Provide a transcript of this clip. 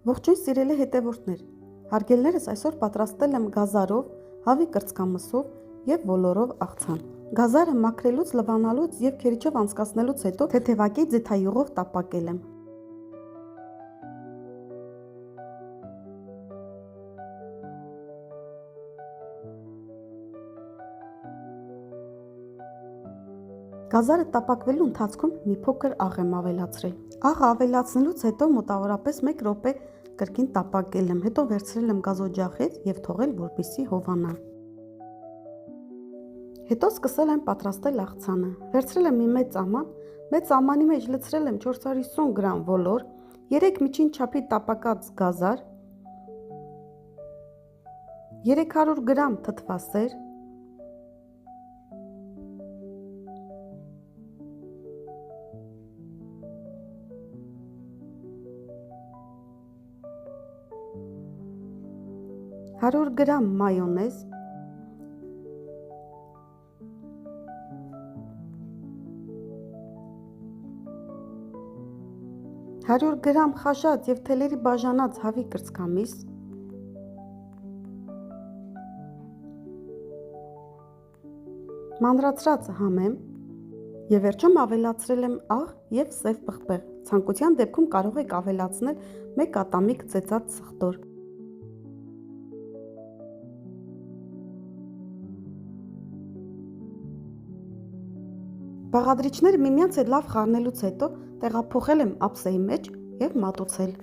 Ողջույն սիրելի հետևորդներ, հարգելներս այսօր պատրաստել եմ գազարով, հավի կրծքամսով և ոլորով աղցան։ Գազարը մաքրելուց, լվանալուց և քերիչով անցկացնելուց հետո թեթևակի ձիթայուղով տապակել եմ։ Գազարը տապակվելու ընթացքում մի փոքր աղ եմ ավելացրել։ Աղը ավելացնելուց հետո մոտավորապես 1 րոպե կրկին տապակել եմ, հետո վերցրել եմ գազօջախից և թողել, որպեսզի հովանա։ Հետո սկսել եմ պատրաստել աղցանը։ Վերցրել եմ մի մեծ ամանի մեջ լցրել եմ 450 գրամ ոլոր, 3 միջին չափի տապակած գազար, 300 գրամ թթվասեր, 100 գրամ մայոնեզ, 100 գրամ խաշած և թելերի բաժանած հավի կրծքամիս, մանրացրած համեմ և վերջում ավելացրել եմ աղ և սև պղպեղ։ Ցանկության դեպքում կարող եք ավելացնել 1 ատամիկ ծեծած սխտոր։ Բաղադրիչները միմյանց հետ լավ խառնելուց հետո տեղափոխել եմ ափսեի մեջ և մատուցել։